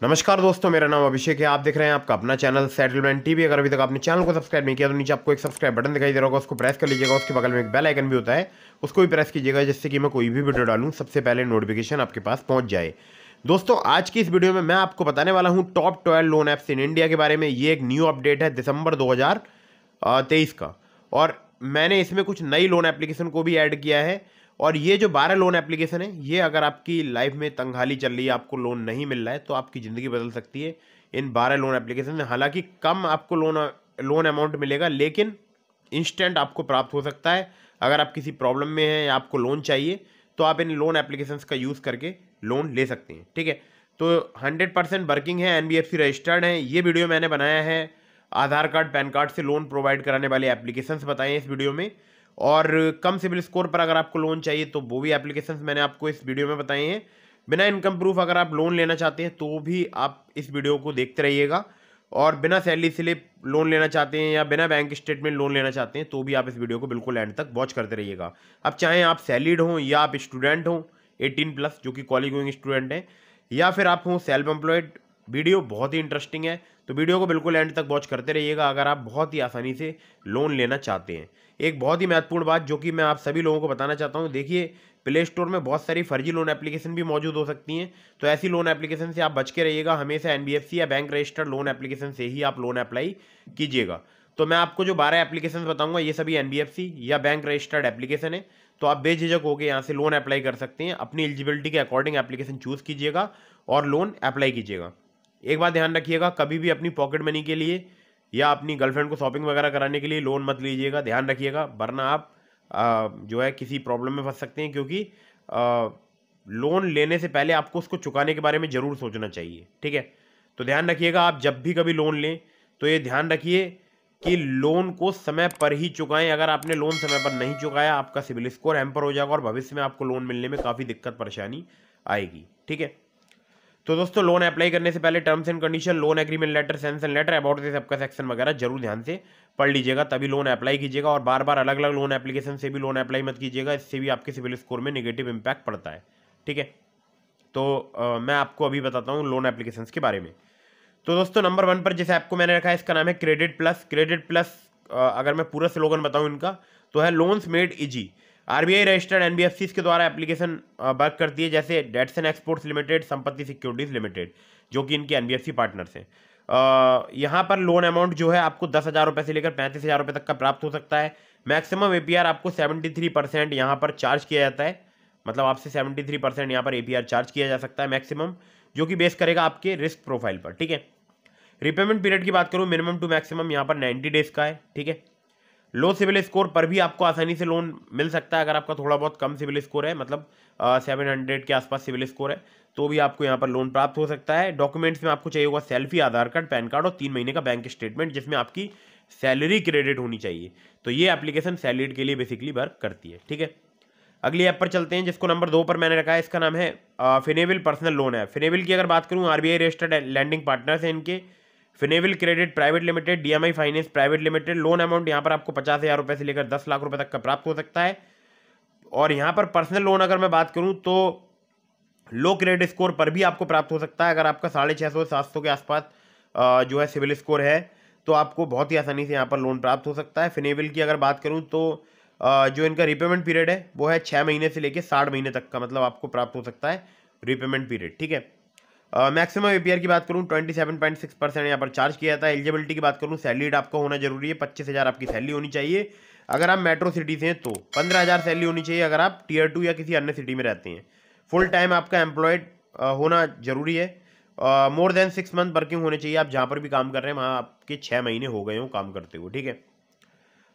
नमस्कार दोस्तों, मेरा नाम अभिषेक है। आप देख रहे हैं आपका अपना चैनल सेटलमेंट टीवी। अगर अभी तक आपने चैनल को सब्सक्राइब नहीं किया तो नीचे आपको एक सब्सक्राइब बटन दिखाई दे रहा होगा, उसको प्रेस कर लीजिएगा। उसके बगल में एक बेल आइकन भी होता है, उसको भी प्रेस कीजिएगा, जिससे कि मैं कोई भी वीडियो डालूं सबसे पहले नोटिफिकेशन आपके पास पहुंच जाए। दोस्तों, आज की इस वीडियो में मैं आपको बताने वाला हूं top 12 loan apps in India के बारे में। ये एक न्यू अपडेट है दिसंबर 2023 का, और मैंने इसमें कुछ नई लोन एप्लीकेशन को भी ऐड किया है। और ये जो 12 लोन एप्लीकेशन है, ये अगर आपकी लाइफ में तंगहाली चल रही है, आपको लोन नहीं मिल रहा है, तो आपकी ज़िंदगी बदल सकती है इन 12 लोन एप्लीकेशन में। हालांकि कम आपको लोन अमाउंट मिलेगा, लेकिन इंस्टेंट आपको प्राप्त हो सकता है। अगर आप किसी प्रॉब्लम में हैं या आपको लोन चाहिए, तो आप इन लोन एप्लीकेशंस का यूज़ करके लोन ले सकते हैं। ठीक है, तो 100% वर्किंग है, एनबीएफसी रजिस्टर्ड है। ये वीडियो मैंने बनाया है आधार कार्ड पैन कार्ड से लोन प्रोवाइड कराने वाले एप्लीकेशंस बताए हैं इस वीडियो में। और कम सिविल स्कोर पर अगर आपको लोन चाहिए तो वो भी एप्लीकेशंस मैंने आपको इस वीडियो में बताए हैं। बिना इनकम प्रूफ अगर आप लोन लेना चाहते हैं तो भी आप इस वीडियो को देखते रहिएगा। और बिना सैलरी स्लिप लोन लेना चाहते हैं या बिना बैंक स्टेटमेंट लोन लेना चाहते हैं तो भी आप इस वीडियो को बिल्कुल एंड तक वॉच करते रहिएगा। अब चाहे आप सैलरीड हों या आप स्टूडेंट हों 18+ जो कि कॉलेज गोइंग स्टूडेंट हैं, या फिर आप हों सेल्फ एम्प्लॉयड, वीडियो बहुत ही इंटरेस्टिंग है। तो वीडियो को बिल्कुल एंड तक वॉच करते रहिएगा अगर आप बहुत ही आसानी से लोन लेना चाहते हैं। एक बहुत ही महत्वपूर्ण बात जो कि मैं आप सभी लोगों को बताना चाहता हूं, देखिए प्ले स्टोर में बहुत सारी फर्जी लोन एप्लीकेशन भी मौजूद हो सकती हैं। तो ऐसी लोन एप्लीकेशन से आप बच के रहिएगा। हमेशा एनबीएफसी या बैंक रजिस्टर्ड लोन एप्लीकेशन से ही आप लोन अप्लाई कीजिएगा। तो मैं आपको जो 12 एप्लीकेशन बताऊंगा, ये सभी एनबीएफसी या बैंक रजिस्टर्ड एप्लीकेशन है। तो आप बेझिझक होकर यहाँ से लोन अप्लाई कर सकते हैं। अपनी एलिजिबिलिटी के अकॉर्डिंग एप्लीकेशन चूज कीजिएगा और लोन अप्लाई कीजिएगा। एक बात ध्यान रखिएगा, कभी भी अपनी पॉकेट मनी के लिए या अपनी गर्लफ्रेंड को शॉपिंग वगैरह कराने के लिए लोन मत लीजिएगा, ध्यान रखिएगा, वरना आप जो है किसी प्रॉब्लम में फंस सकते हैं। क्योंकि लोन लेने से पहले आपको उसको चुकाने के बारे में ज़रूर सोचना चाहिए। ठीक है, तो ध्यान रखिएगा, आप जब भी कभी लोन लें तो ये ध्यान रखिए कि लोन को समय पर ही चुकाएं। अगर आपने लोन समय पर नहीं चुकाया, आपका सिबिल स्कोर हैम्पर हो जाएगा और भविष्य में आपको लोन मिलने में काफ़ी दिक्कत परेशानी आएगी। ठीक है, तो दोस्तों लोन अप्लाई करने से पहले terms and condition, loan agreement letter, sanction letter, about this सबका सेक्शन वगैरह जरूर ध्यान से पढ़ लीजिएगा, तभी लोन अप्लाई कीजिएगा। और बार बार अलग अलग लोन एप्लीकेशन से भी लोन अप्लाई मत कीजिएगा, इससे भी आपके सिविल स्कोर में नेगेटिव इंपैक्ट पड़ता है। ठीक है, तो मैं आपको अभी बताता हूँ लोन एप्लीकेशन के बारे में। तो दोस्तों नंबर 1 पर जिस ऐप को मैंने रखा है, इसका नाम है क्रेडिट प्लस। क्रेडिट प्लस अगर मैं पूरा स्लोगन बताऊँ इनका, तो है loans made easy. RBI registered NBFC के द्वारा एप्लीकेशन वर्क करती है, जैसे डेट्स एंड एक्सपोर्ट्स लिमिटेड, संपत्ति सिक्योरिटीज लिमिटेड, जो कि इनके एनबीएफसी पार्टनर्स हैं। यहाँ पर लोन अमाउंट जो है आपको 10,000 रुपये से लेकर 35,000 रुपये तक का प्राप्त हो सकता है। मैक्सिमम एपीआर आपको 73% यहाँ पर चार्ज किया जाता है। मतलब आपसे 73% यहाँ पर एपीआर चार्ज किया जा सकता है मैक्सिमम, जो कि बेस करेगा आपके रिस्क प्रोफाइल पर। ठीक है, रिपेमेंट पीरियड की बात करूँ, मिनिमम टू मैक्सिमम यहाँ पर 90 डेज का है। ठीक है, लो सिविल स्कोर पर भी आपको आसानी से लोन मिल सकता है। अगर आपका थोड़ा बहुत कम सिविल स्कोर है, मतलब 700 के आसपास सिविल स्कोर है, तो भी आपको यहाँ पर लोन प्राप्त हो सकता है। डॉक्यूमेंट्स में आपको चाहिए होगा सेल्फी, आधार कार्ड, पैन कार्ड और 3 महीने का बैंक स्टेटमेंट, जिसमें आपकी सैलरी क्रेडिट होनी चाहिए। तो ये एप्लीकेशन सैलरीड के लिए बेसिकली वर्क करती है। ठीक है, अगली ऐप पर चलते हैं, जिसको नंबर 2 पर मैंने रखा है। इसका नाम है फिनेबल पर्सनल लोन ऐप। फिनेबल की अगर बात करूँ, आरबीआई रजिस्टर्ड लैंडिंग पार्टनर्स हैं इनके। Finnable credit private limited, DMI finance private limited. Loan amount यहाँ पर आपको 50,000 रुपये से लेकर 10 लाख रुपए तक का प्राप्त हो सकता है। और यहाँ पर पर्सनल लोन अगर मैं बात करूँ तो लो क्रेडिट स्कोर पर भी आपको प्राप्त हो सकता है। अगर आपका 650 700 के आसपास जो है सिविल स्कोर है, तो आपको बहुत ही आसानी से यहाँ पर लोन प्राप्त हो सकता है। फिनेबल की अगर बात करूँ तो जो इनका रिपेमेंट पीरियड है वो है 6 महीने से लेकर 60 महीने तक का, मतलब आपको प्राप्त हो सकता है रिपेमेंट पीरियड। ठीक है, मैक्सिमम एपीआर की बात करूँ 27.6% यहाँ पर चार्ज किया जाता है। एलिजिबिलिटी की बात करूँ, सैलरीड आपका होना जरूरी है, 25,000 आपकी सैलरी होनी चाहिए। अगर आप मेट्रो सिटी से हैं तो 15,000 सैलरी होनी चाहिए, अगर आप टियर 2 या किसी अन्य सिटी में रहते हैं। फुल टाइम आपका एम्प्लॉयड होना जरूरी है। मोर देन 6 मंथ वर्किंग होने चाहिए। आप जहाँ पर भी काम कर रहे हैं वहाँ आपके 6 महीने हो गए हो काम करते हुए। ठीक है,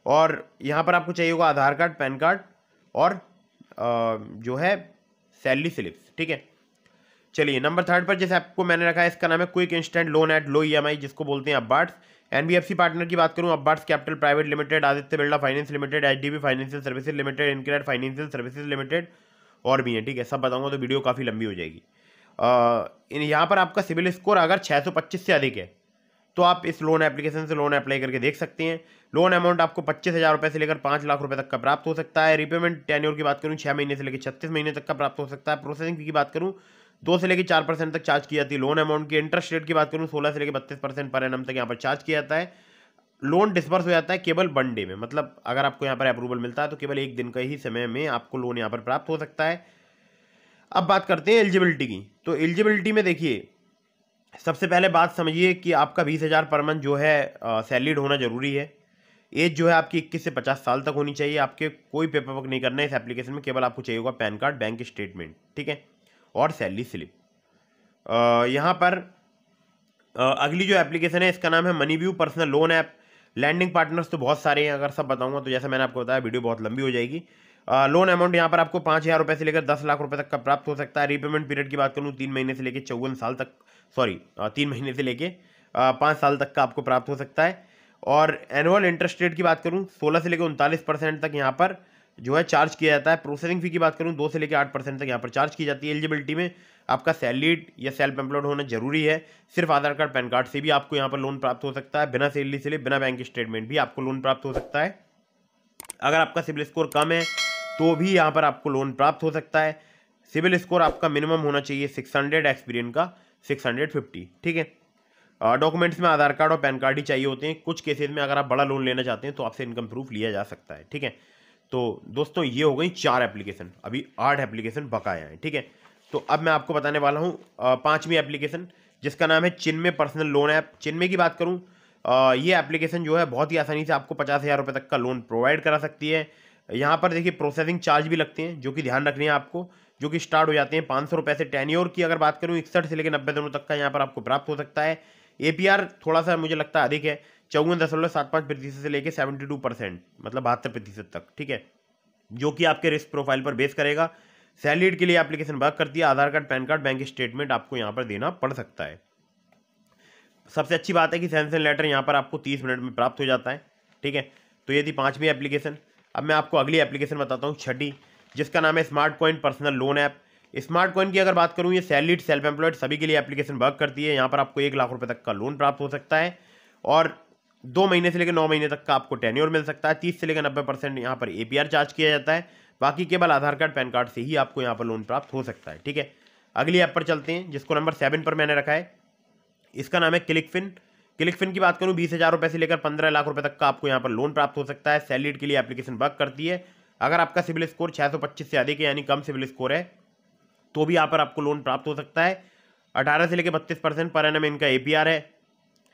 और यहाँ पर आपको चाहिए होगा आधार कार्ड, पैन कार्ड और जो है सैलरी स्लिप्स। ठीक है, चलिए नंबर 3 पर जिस ऐप को मैंने रखा है, इसका नाम है quick instant loan at low EMI, जिसको बोलते हैं अब्बाट्स। एनबीएफसी पार्टनर की बात करूं, अब्बाट्स capital private limited, Aditya Birla finance limited, HDB financial services limited, InCred financial services limited और भी है। ठीक है, सब बताऊंगा तो वीडियो काफ़ी लंबी हो जाएगी। यहाँ पर आपका सिविल स्कोर अगर 625 से अधिक है तो आप इस लोन एप्लीकेशन से लोन अप्लाई करके देख सकते हैं। लोन अमाउंट आपको 25,000 रुपये से लेकर 5 लाख रुपए तक का प्राप्त हो सकता है। रिपेमेंट टेन्योर की बात करूं 6 महीने से लेकर 36 महीने तक का प्राप्त हो सकता है। प्रोसेसिंग फी की बात करूं 2 से लेकर 4% तक चार्ज की जाती है लोन अमाउंट की। इंटरेस्ट रेट की बात करूँ 16 से लेकर 32% पर एनम तक यहाँ पर चार्ज किया जाता है। लोन डिस्बर्स हो जाता है केवल 1 डे में, मतलब अगर आपको यहाँ पर अप्रूवल मिलता है तो केवल 1 दिन का ही समय में आपको लोन यहाँ पर प्राप्त हो सकता है। अब बात करते हैं एलिजिबिलिटी की। तो एलिजिबिलिटी में देखिए, सबसे पहले बात समझिए कि आपका 20,000 पर मंथ जो है सैलरीड होना जरूरी है। एज जो है आपकी 21 से 50 साल तक होनी चाहिए। आपके कोई पेपर वर्क नहीं करना है इस एप्लीकेशन में, केवल आपको चाहिए होगा पैन कार्ड, बैंक स्टेटमेंट, ठीक है, और सैलरी स्लिप। यहाँ पर अगली जो एप्लीकेशन है इसका नाम है money view personal loan app. Lending partners तो बहुत सारे हैं, अगर सब बताऊंगा तो जैसे मैंने आपको बताया वीडियो बहुत लंबी हो जाएगी। लोन अमाउंट यहाँ पर आपको 5,000 रुपये से लेकर 10 लाख रुपए तक का प्राप्त हो सकता है। रीपेमेंट पीरियड की बात करूँ 3 महीने से लेकर 54 साल तक, सॉरी 3 महीने से लेकर 5 साल तक का आपको प्राप्त हो सकता है। और एनुअल इंटरेस्ट रेट की बात करूँ 16 से लेकर 39% तक यहाँ पर जो है चार्ज किया जाता है। प्रोसेसिंग फी की बात करूँ 2 से लेकर 8% तक यहाँ पर चार्ज की जाती है। एलिजिबिलिटी में आपका सैलरीड या सेल्फ एम्प्लॉयड होना जरूरी है। सिर्फ आधार कार्ड पैन कार्ड से भी आपको यहाँ पर लोन प्राप्त हो सकता है। बिना सैलरी से बिना बैंक स्टेटमेंट भी आपको लोन प्राप्त हो सकता है। अगर आपका सिबिल स्कोर कम है तो भी यहाँ पर आपको लोन प्राप्त हो सकता है। सिबिल स्कोर आपका मिनिमम होना चाहिए 600, एक्सपीरियंस का 650, ठीक है। डॉक्यूमेंट्स में आधार कार्ड और पैन कार्ड ही चाहिए होते हैं। कुछ केसेस में अगर आप बड़ा लोन लेना चाहते हैं तो आपसे इनकम प्रूफ लिया जा सकता है, ठीक है। तो दोस्तों ये हो गई 4 एप्लीकेशन, अभी 8 एप्लीकेशन बकाया है, ठीक है। तो अब मैं आपको बताने वाला हूँ 5वीं एप्लीकेशन, जिसका नाम है चिन्मय पर्सनल लोन ऐप। चिन्मय की बात करूँ ये एप्लीकेशन जो है बहुत ही आसानी से आपको 50,000 रुपये तक का लोन प्रोवाइड करा सकती है। यहाँ पर देखिए प्रोसेसिंग चार्ज भी लगते हैं जो कि ध्यान रखनी है आपको, जो कि स्टार्ट हो जाते हैं 500 रुपये से। टेन्योर की अगर बात करूँ 61 से लेकर 90 दिनों तक का यहाँ पर आपको प्राप्त हो सकता है। APR थोड़ा सा मुझे लगता है अधिक है, 54.75% से लेकर 72%, मतलब 72% तक, ठीक है, जो कि आपके रिस्क प्रोफाइल पर बेस करेगा। सैलरीड के लिए एप्लीकेशन वर्क करती है। Aadhaar card, PAN card, bank statement आपको यहाँ पर देना पड़ सकता है। सबसे अच्छी बात है कि सैंक्शन लेटर यहाँ पर आपको 30 मिनट में प्राप्त हो जाता है, ठीक है। तो ये थी 5वीं एप्लीकेशन। अब मैं आपको अगली एप्लीकेशन बताता हूँ, 6ठी, जिसका नाम है smart coin personal loan app. Smart coin की अगर बात करूँ ये सैलरीड, सेल्फ एम्प्लॉयड सभी के लिए एप्लीकेशन वर्क करती है। यहाँ पर आपको 1 लाख रुपये तक का लोन प्राप्त हो सकता है और 2 महीने से लेकर 9 महीने तक का आपको टेन्योर मिल सकता है। 30 से लेकर 90% यहाँ पर APR चार्ज किया जाता है। बाकी केवल आधार कार्ड, पैन कार्ड से ही आपको यहाँ पर लोन प्राप्त हो सकता है, ठीक है। अगली ऐप पर चलते हैं जिसको नंबर 7 पर मैंने रखा है। इसका नाम है क्लिकफिन। क्लिकफिन की बात करूँ 20,000 रुपये से लेकर 15 लाख रुपए तक का आपको यहाँ पर लोन प्राप्त हो सकता है। सैलरीड के लिए एप्लीकेशन वर्क करती है। अगर आपका सिबिल स्कोर 625 से अधिक है, यानी कम सिबिल स्कोर है, तो भी यहाँ पर आपको लोन प्राप्त हो सकता है। 18 से लेकर 32% पर एनम इनका APR है।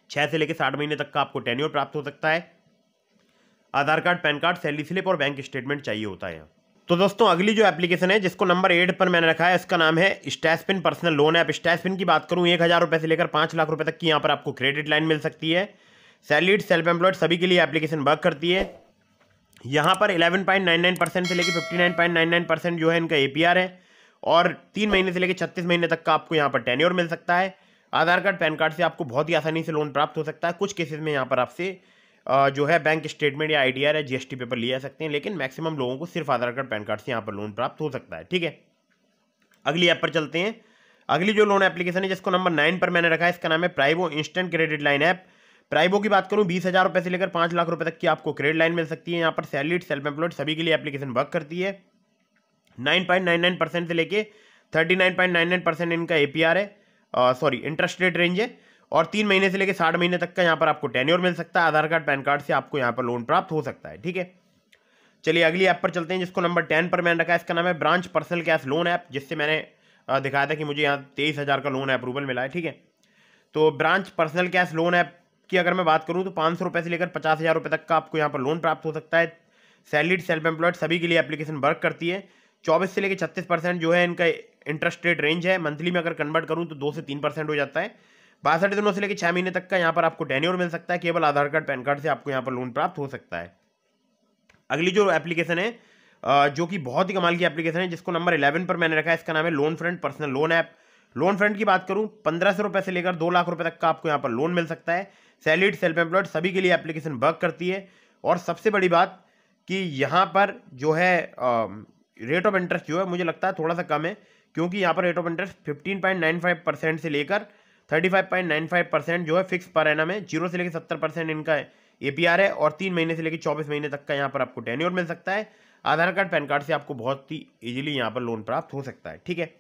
6 से लेकर 60 महीने तक का आपको टेन्योर प्राप्त हो सकता है। Aadhaar card, PAN card, salary slip और बैंक स्टेटमेंट चाहिए होता है यहाँ। तो दोस्तों अगली जो एप्लीकेशन है जिसको नंबर 8 पर मैंने रखा है, इसका नाम है स्टैशपिन पर्सनल लोन ऐप। स्टैशपिन की बात करूँ 1,000 रुपये से लेकर 5 लाख रुपए तक की यहाँ पर आपको क्रेडिट लाइन मिल सकती है। सैलरीड, सेल्फ एम्प्लॉयड सभी के लिए एप्लीकेशन वर्क करती है। यहाँ पर 11.99% से लेकर 59.99% जो है इनका APR है और 3 महीने से लेकर 36 महीने तक का आपको यहाँ पर टेन्योर मिल सकता है। आधार कार्ड, पैन कार्ड से आपको बहुत ही आसानी से लोन प्राप्त हो सकता है। कुछ केसेस में यहाँ पर आपसे जो है बैंक स्टेटमेंट या ITR या GST पेपर लिए जा सकते हैं, लेकिन मैक्सिमम लोगों को सिर्फ आधार कार्ड, पैन कार्ड से यहाँ पर लोन प्राप्त हो सकता है, ठीक है। अगली ऐप पर चलते हैं। अगली जो लोन एप्लीकेशन है जिसको नंबर 9 पर मैंने रखा है, इसका नाम है प्राइवो इंस्टेंट क्रेडिट लाइन ऐप। प्राइवो की बात करूँ 20,000 रुपये से लेकर 5 लाख रुपए तक की आपको क्रेडिट लाइन मिल सकती है। यहाँ पर सैलरीड, सेल्फ एम्प्लॉयड सभी के लिए एप्लीकेशन वर्क करती है। 9.99% से लेके 39.99% इनका APR है, सॉरी इंटरेस्ट रेट रेंज है, और 3 महीने से लेकर 60 महीने तक का यहाँ पर आपको टेन्योर मिल सकता है। आधार कार्ड, पैन कार्ड से आपको यहाँ पर लोन प्राप्त हो सकता है, ठीक है। चलिए अगली ऐप पर चलते हैं जिसको नंबर 10 पर मैंने रखा है। इसका नाम है branch personal cash loan app, जिससे मैंने दिखाया था कि मुझे यहाँ 23,000 का लोन अप्रूवल मिला है, ठीक है। तो branch personal cash loan app की अगर मैं बात करूँ तो 500 रुपये से लेकर 50,000 रुपये तक का आपको यहाँ पर लोन प्राप्त हो सकता है। सैलरीड, सेल्फ एम्प्लॉयड सभी के लिए एप्लीकेशन वर्क करती है। 24 से लेकर 36% जो है इनका इंटरेस्ट रेट रेंज है। मंथली में अगर कन्वर्ट करूँ तो 2 से 3% हो जाता है। 62 दिनों से लेकर 6 महीने तक का यहाँ पर आपको टेन्योर मिल सकता है। केवल आधार कार्ड, पैन कार्ड से आपको यहाँ पर लोन प्राप्त हो सकता है। अगली जो एप्लीकेशन है जो कि बहुत ही कमाल की एप्लीकेशन है, जिसको नंबर 11 पर मैंने रखा है, इसका नाम है loan front personal loan app. Loan front की बात करूं 1500 रुपये से लेकर 2 लाख रुपए तक का आपको यहाँ पर लोन मिल सकता है। सैलरीड, सेल्फ एम्प्लॉयड सभी के लिए एप्लीकेशन वर्क करती है। और सबसे बड़ी बात कि यहाँ पर जो है रेट ऑफ इंटरेस्ट जो है मुझे लगता है थोड़ा सा कम है, क्योंकि यहाँ पर रेट ऑफ इंटरेस्ट 15.95% से लेकर 35.95% जो है फिक्स पर एनम है। 0 से लेकर 70% इनका APR है और 3 महीने से लेकर 24 महीने तक का यहाँ पर आपको टेन्योर मिल सकता है। आधार कार्ड, पैन कार्ड से आपको बहुत ही इजीली यहाँ पर लोन प्राप्त हो सकता है, ठीक है।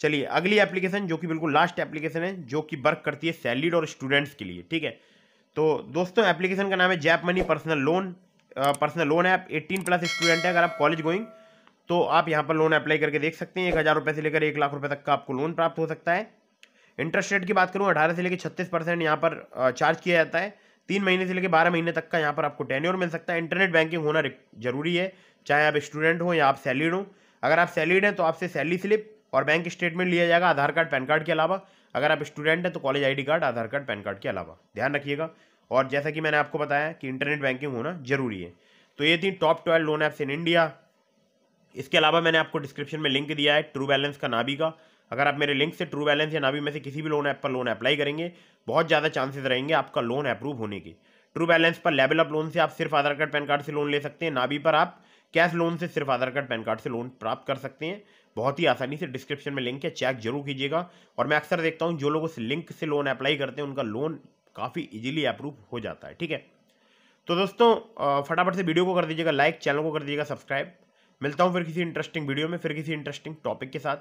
चलिए अगली एप्लीकेशन जो कि बिल्कुल लास्ट एप्लीकेशन है, जो कि वर्क करती है सैलरीड और स्टूडेंट्स के लिए, ठीक है। तो दोस्तों एप्लीकेशन का नाम है JAP money personal loan app. 18+ student है, अगर आप कॉलेज गोइंग तो आप यहाँ पर लोन अप्लाई करके देख सकते हैं। 1000 रुपये से लेकर 1 लाख रुपए तक का आपको लोन प्राप्त हो सकता है। इंटरेस्ट रेट की बात करूँ 18 से लेकर 36% यहाँ पर चार्ज किया जाता है। 3 महीने से लेकर 12 महीने तक का यहाँ पर आपको टेन्योर मिल सकता है। इंटरनेट बैंकिंग होना जरूरी है, चाहे आप स्टूडेंट हो या आप सैलरीड हो। अगर आप सैलरीड हैं तो आपसे सैलरी स्लिप और बैंक स्टेटमेंट लिया जाएगा, आधार कार्ड पैन कार्ड के अलावा। अगर आप स्टूडेंट हैं तो कॉलेज ID कार्ड, आधार कार्ड, पैन कार्ड के अलावा, ध्यान रखिएगा। और जैसा कि मैंने आपको बताया कि इंटरनेट बैंकिंग होना जरूरी है। तो ये थी top 12 loan apps in India. इसके अलावा मैंने आपको डिस्क्रिप्शन में लिंक दिया है ट्रू बैलेंस का, नाबी का। अगर आप मेरे लिंक से ट्रू बैलेंस या नाबी में से किसी भी लोन ऐप पर लोन अप्लाई करेंगे, बहुत ज़्यादा चांसेस रहेंगे आपका लोन अप्रूव होने की। ट्रू बैलेंस पर लेवल अप लोन से आप सिर्फ आधार कार्ड पैन कार्ड से लोन ले सकते हैं। नाबी पर आप कैश लोन से सिर्फ आधार कार्ड पैन कार्ड से लोन प्राप्त कर सकते हैं, बहुत ही आसानी से। डिस्क्रिप्शन में लिंक है, चेक जरूर कीजिएगा। और मैं अक्सर देखता हूँ जो लोग उस लिंक से लोन अप्लाई करते हैं उनका लोन काफ़ी ईजिली अप्रूव हो जाता है, ठीक है। तो दोस्तों फटाफट से वीडियो को कर दीजिएगा लाइक, चैनल को कर दीजिएगा सब्सक्राइब। मिलता हूँ फिर किसी इंटरेस्टिंग वीडियो में, फिर किसी इंटरेस्टिंग टॉपिक के साथ।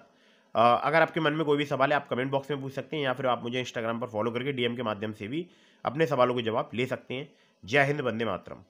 अगर आपके मन में कोई भी सवाल है आप कमेंट बॉक्स में पूछ सकते हैं, या फिर आप मुझे इंस्टाग्राम पर फॉलो करके DM के माध्यम से भी अपने सवालों के जवाब ले सकते हैं। जय हिंद, वंदे मातरम।